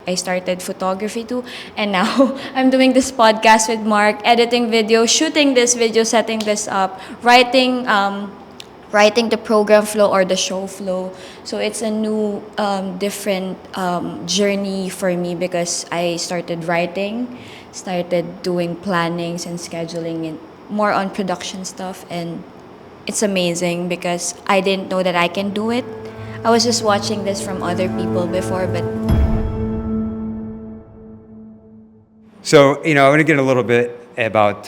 I started photography too, and now I'm doing this podcast with Marc, editing video, shooting this video, setting this up, writing the program flow or the show flow. So it's a new, different journey for me because I started writing, started doing plannings and scheduling and more on production stuff. And it's amazing because I didn't know that I can do it. I was just watching this from other people before, but So, I want to get a little bit about,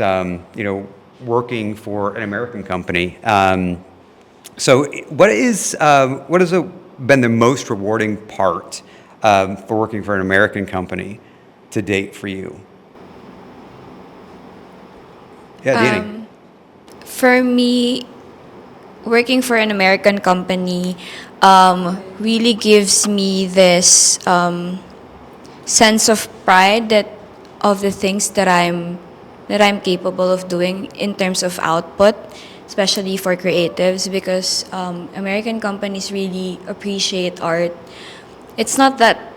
working for an American company. So, what has been the most rewarding part for working for an American company to date for you? Yeah, Dani. for me, working for an American company really gives me this sense of pride that of the things that I'm capable of doing in terms of output, especially for creatives, because American companies really appreciate art. It's not that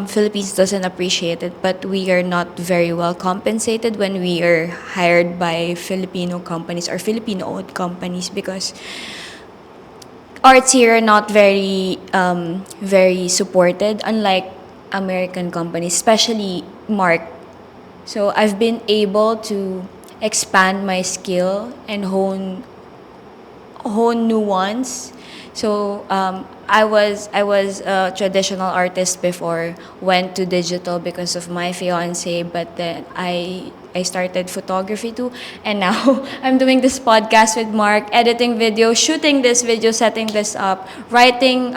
Philippines doesn't appreciate it, but we are not very well compensated when we are hired by Filipino companies or Filipino-owned companies because arts here are not very supported, unlike American companies, especially Marc. So I've been able to expand my skill and hone new ones. So I was a traditional artist before, went to digital because of my fiance, but then I started photography too, and now I'm doing this podcast with Marc, editing video, shooting this video, setting this up, writing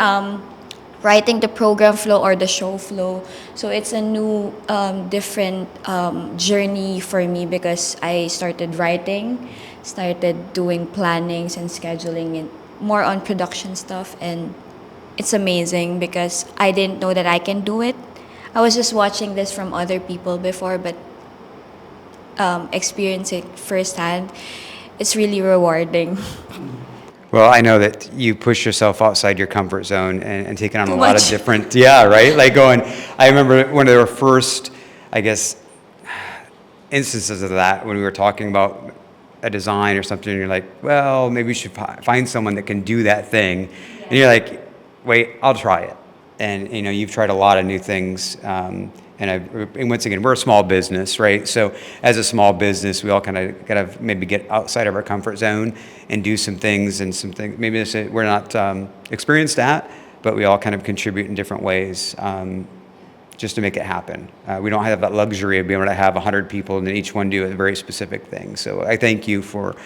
the program flow or the show flow. So it's a new, different journey for me because I started writing, started doing plannings and scheduling and more on production stuff. And it's amazing because I didn't know that I can do it. I was just watching this from other people before, but experience it firsthand. It's really rewarding. Well, I know that you push yourself outside your comfort zone and taking on Too a lot of much. different, yeah, right? Like I remember one of the first, I guess, instances of that when we were talking about a design or something, and you're like, well, maybe we should find someone that can do that thing. And you're like, wait, I'll try it. And, you've tried a lot of new things. And once again, we're a small business, right? So as a small business, we all kind of got to maybe get outside of our comfort zone and do some things maybe we're not experienced at, but we all kind of contribute in different ways just to make it happen. We don't have that luxury of being able to have 100 people and each one do a very specific thing. So I thank you for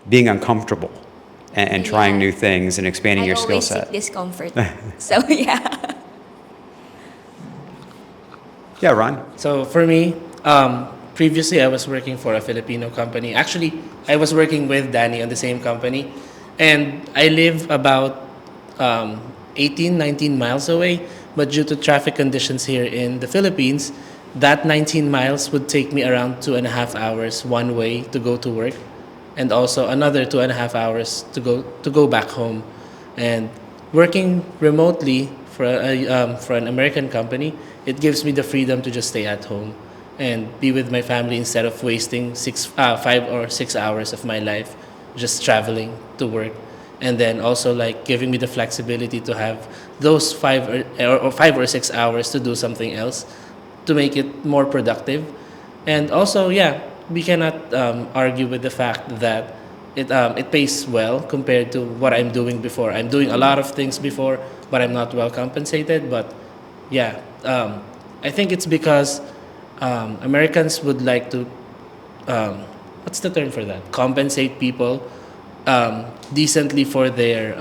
being uncomfortable and trying Yeah. new things and expanding I your skill always set. seek discomfort. So yeah. Yeah, Ron. So for me, previously I was working for a Filipino company. Actually, I was working with Dani on the same company. And I live about 18, 19 miles away. But due to traffic conditions here in the Philippines, that 19 miles would take me around 2.5 hours one way to go to work. And also another 2.5 hours to go back home. And working remotely for an American company, it gives me the freedom to just stay at home and be with my family instead of wasting 5 or 6 hours of my life just traveling to work. And then also like giving me the flexibility to have those 5 or 6 hours to do something else to make it more productive. And also, yeah, we cannot argue with the fact that it pays well compared to what I'm doing before. I'm doing a lot of things before, but I'm not well compensated. But yeah, I think it's because Americans would like to, what's the term for that? Compensate people decently for their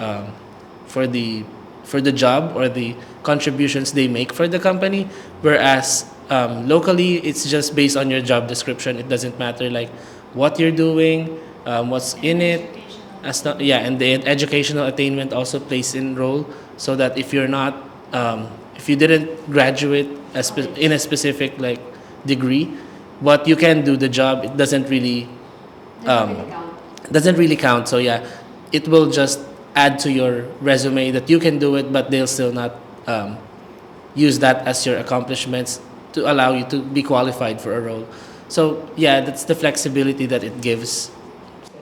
for the job or the contributions they make for the company, whereas locally it's just based on your job description. It doesn't matter like what you're doing, what's in it. And the educational attainment also plays in role, so that if you're not if you didn't graduate in a specific like degree, but you can do the job, it um, doesn't really count. So yeah, it will just add to your resume that you can do it, but they'll still not use that as your accomplishments to allow you to be qualified for a role. So yeah, that's the flexibility that it gives.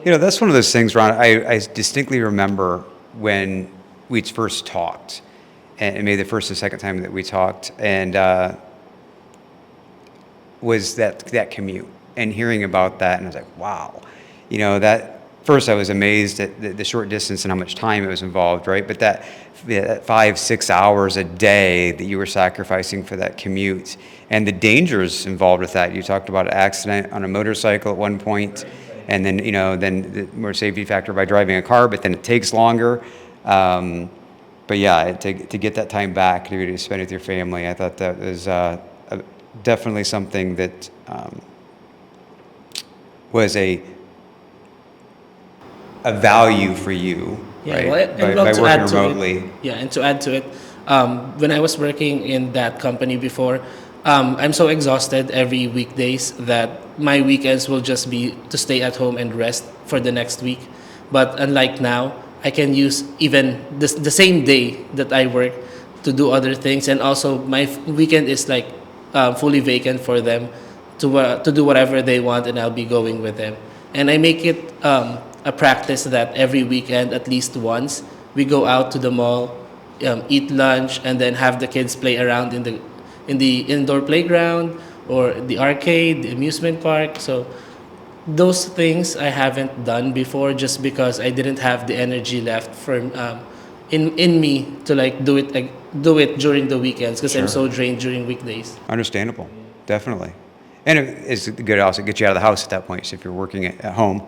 That's one of those things, Ron. I distinctly remember when we first talked, and maybe the first and second time that we talked, and was that commute and hearing about that, and I was like, wow, that. First, I was amazed at the short distance and how much time it was involved, right? But that 5-6 hours a day that you were sacrificing for that commute, and the dangers involved with that. You talked about an accident on a motorcycle at one point, and then then the more safety factor by driving a car, but then it takes longer. But yeah, to get that time back to spend with your family, I thought that was definitely something that was a value for you, Yeah, right? well, and by to working add to remotely. it, yeah, and to add to it, when I was working in that company before, I'm so exhausted every weekdays that my weekends will just be to stay at home and rest for the next week. But unlike now, I can use even the same day that I work to do other things, and also my weekend is like fully vacant for them to do whatever they want, and I'll be going with them. And I make it a practice that every weekend, at least once, we go out to the mall, eat lunch, and then have the kids play around in the indoor playground or the arcade, the amusement park. So those things I haven't done before, just because I didn't have the energy left for in me to like do it during the weekends, because I'm so drained during weekdays. Understandable, definitely. And it's good also to get you out of the house at that point. So if you're working at home,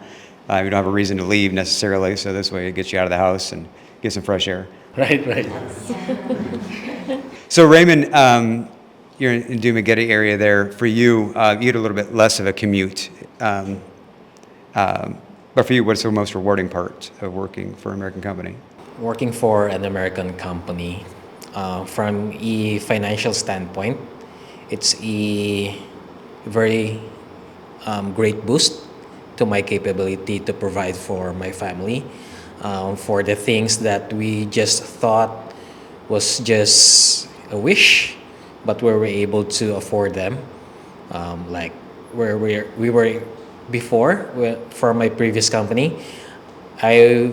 you don't have a reason to leave necessarily. So this way it gets you out of the house and get some fresh air. Right. So Raymond, you're in Dumaguete area there. For you, you had a little bit less of a commute. But for you, what's the most rewarding part of working for an American company? Working for an American company, from a financial standpoint, it's a very great boost to my capability to provide for my family, for the things that we just thought was just a wish, but we were able to afford them. Like where we were before, for my previous company, I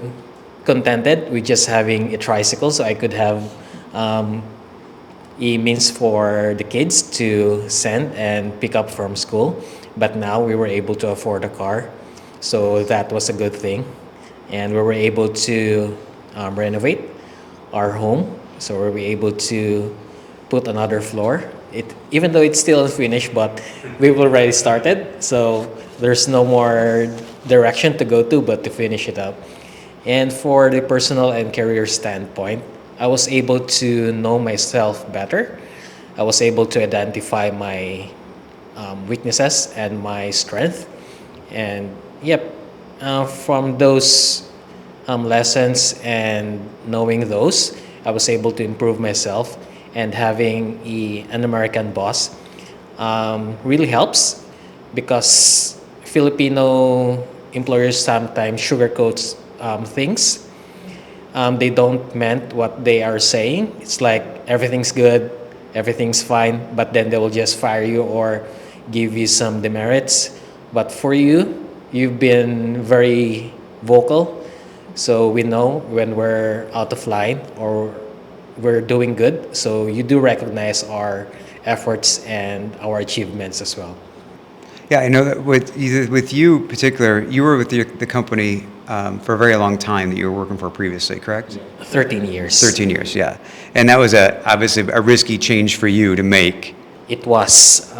contented with just having a tricycle, so I could have a means for the kids to send and pick up from school. But now we were able to afford a car, so that was a good thing. And we were able to renovate our home, so we were able to put another floor. Even though it's still unfinished, but we've already started, so there's no more direction to go to but to finish it up. And for the personal and career standpoint, I was able to know myself better. I was able to identify my weaknesses and my strength. And yep, from those lessons and knowing those, I was able to improve myself. And having an American boss really helps, because Filipino employers sometimes sugarcoats things. They don't meant what they are saying. It's like everything's good, everything's fine, but then they will just fire you or give you some demerits. But for you, you've been very vocal, so we know when we're out of line or we're doing good. So you do recognize our efforts and our achievements as well. Yeah, I know that with you in particular, you were with the company for a very long time that you were working for previously, correct? 13 years. 13 years, yeah. And that was obviously a risky change for you to make. It was.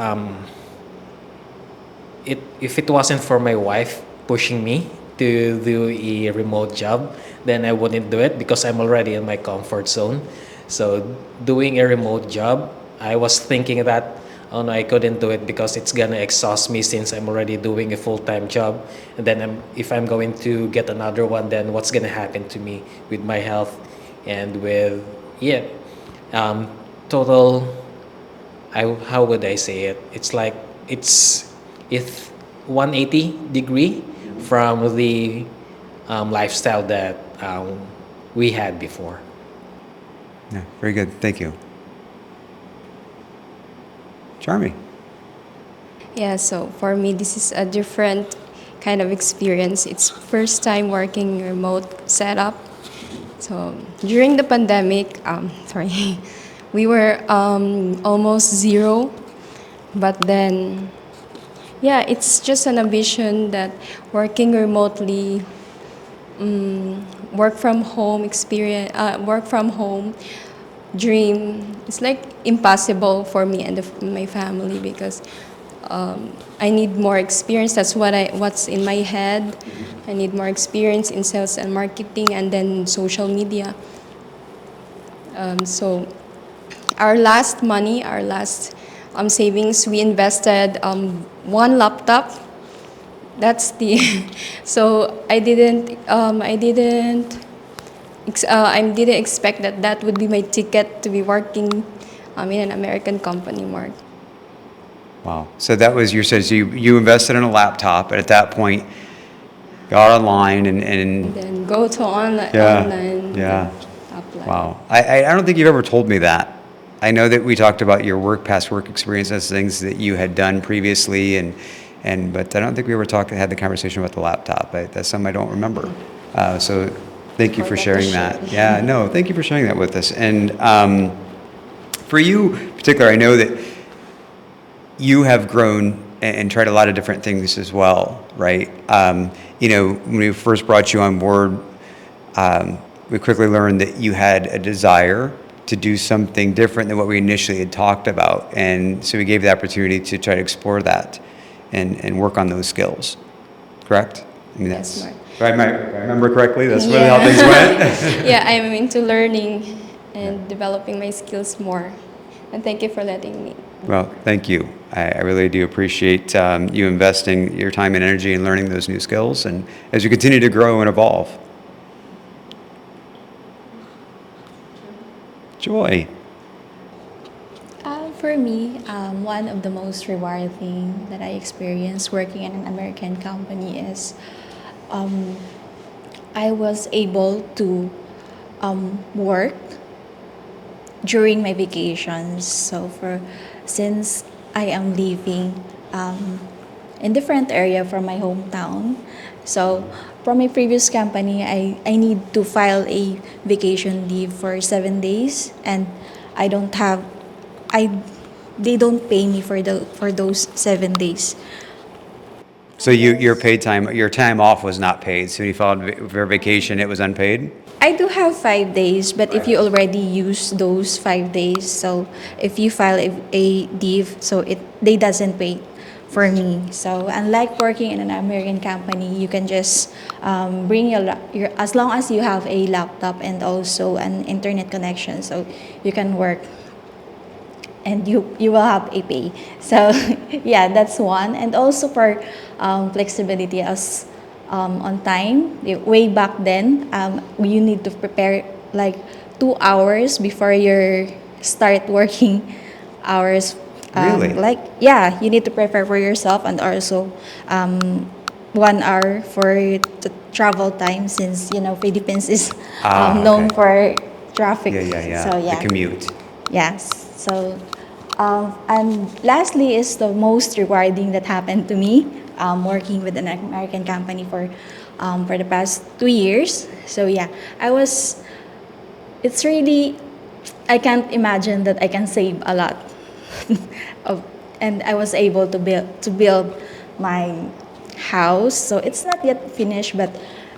If it wasn't for my wife pushing me to do a remote job, then I wouldn't do it, because I'm already in my comfort zone. So doing a remote job, I was thinking that, oh no, I couldn't do it because it's gonna exhaust me since I'm already doing a full-time job. And then if I'm going to get another one, then what's gonna happen to me with my health and with, total, how would I say it? It's like, it's 180 degree from the lifestyle that we had before. Yeah, very good. Thank you. Charmy. Yeah, so for me, this is a different kind of experience. It's first time working remote setup. So during the pandemic, sorry, we were almost zero, but then, yeah, it's just an ambition that working remotely, work from home experience, work from home dream. It's like impossible for me and my family because I need more experience. That's what's in my head. I need more experience in sales and marketing, and then social media. So our last money, our last savings, we invested one laptop. That's the so I didn't expect that that would be my ticket to be working in an American company, Mark. Wow. So that was your says you invested in a laptop, and at that point got online and Then go to online, yeah, online yeah. apply. Wow. I don't think you've ever told me that. I know that we talked about your past work experience as things that you had done previously, but I don't think we ever had the conversation about the laptop. That's something I don't remember. So thank you for Forgot to sharing share. that. Yeah, no, thank you for sharing that with us. And for you in particular, I know that you have grown and tried a lot of different things as well, right? When we first brought you on board, we quickly learned that you had a desire to do something different than what we initially had talked about. And so we gave you the opportunity to try to explore that and work on those skills. Correct? I mean, Yes, that's, Mark. if I remember correctly, that's really how things went. Yeah, I'm into learning and developing my skills more. And thank you for letting me. Well, thank you. I really do appreciate you investing your time and energy in learning those new skills and as you continue to grow and evolve. Joy. For me, one of the most rewarding that I experienced working in an American company is I was able to work during my vacations. So since I am living in different area from my hometown, so from my previous company, I need to file a vacation leave for 7 days, and I don't have I they don't pay me for those 7 days. So your paid time, your time off was not paid. So when you filed for vacation, it was unpaid? I do have 5 days, but if you already use those 5 days, so if you file a leave, so they doesn't pay for me. So unlike working in an American company, you can just bring your as long as you have a laptop and also an internet connection, so you can work and you will have a pay. So yeah, that's one. And also for flexibility as on time. Way back then, you need to prepare like 2 hours before your start working hours. Really? Like yeah, you need to prepare for yourself, and also 1 hour for the travel time, since Philippines is known Okay. for traffic. Yeah. So yeah. The commute. Yes. So, and lastly is the most rewarding that happened to me, working with an American company for the past 2 years. So yeah, it's really, I can't imagine that I can save a lot, of, and I was able to build my house. So it's not yet finished, but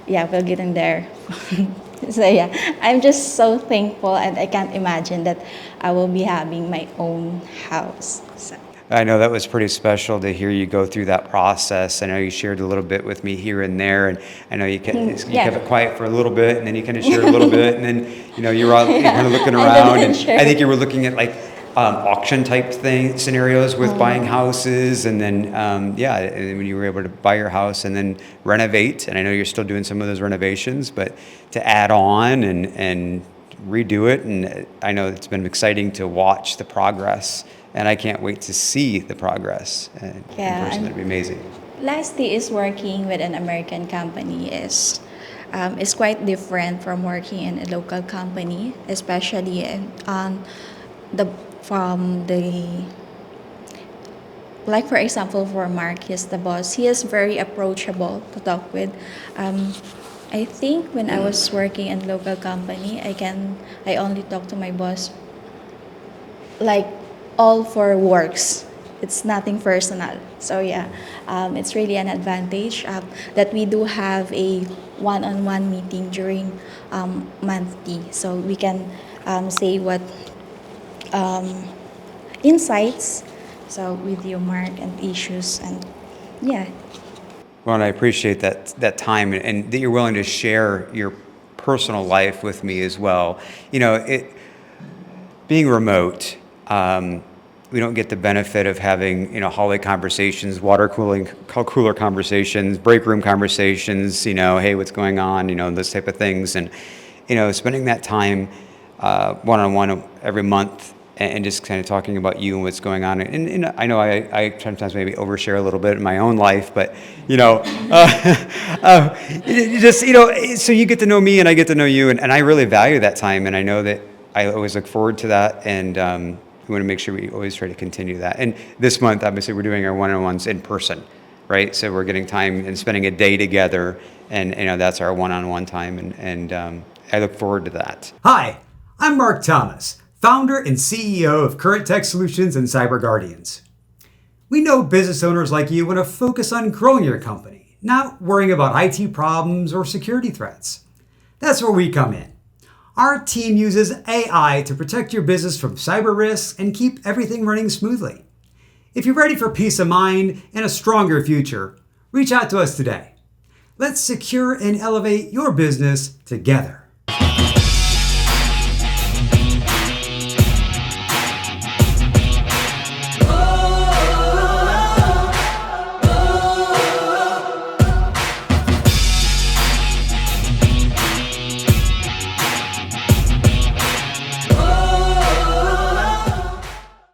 yeah, we're getting there. So yeah, I'm just so thankful, and I can't imagine that I will be having my own house. So. I know that was pretty special to hear you go through that process. I know you shared a little bit with me here and there, and I know you kept it quiet for a little bit, and then you kind of shared a little bit, and then you were kind of looking around, and I think you were looking at like auction type scenarios with buying houses, and then and then when you were able to buy your house and then renovate, and I know you're still doing some of those renovations, but to add on and redo it, and I know it's been exciting to watch the progress. And I can't wait to see the progress in person. That'd be amazing. Lastly, is working with an American company is quite different from working in a local company, especially from the like for example, for Mark, he's the boss. He is very approachable to talk with. I think when I was working in local company, I only talk to my boss like all for works. It's nothing personal. So yeah, it's really an advantage that we do have a one-on-one meeting during monthly, so we can say what insights. So with you, Mark, and issues, and yeah. Well, and I appreciate that time and that you're willing to share your personal life with me as well. You know, being remote, we don't get the benefit of having, you know, hallway conversations, cooler conversations, break room conversations, you know, hey, what's going on, you know, those type of things. And, you know, spending that time one-on-one every month and just kind of talking about you and what's going on. And I know I sometimes maybe overshare a little bit in my own life, but, you know, just, you know, so you get to know me and I get to know you. And I really value that time. And I know that I always look forward to that. And we want to make sure we always try to continue that. And this month, obviously, we're doing our one-on-ones in person, right? So we're getting time and spending a day together. And, you know, that's our one-on-one time. And I look forward to that. Hi, I'm Marc Thomas, founder and CEO of Current Tech Solutions and Cyber Guardians. We know business owners like you want to focus on growing your company, not worrying about IT problems or security threats. That's where we come in. Our team uses AI to protect your business from cyber risks and keep everything running smoothly. If you're ready for peace of mind and a stronger future, reach out to us today. Let's secure and elevate your business together.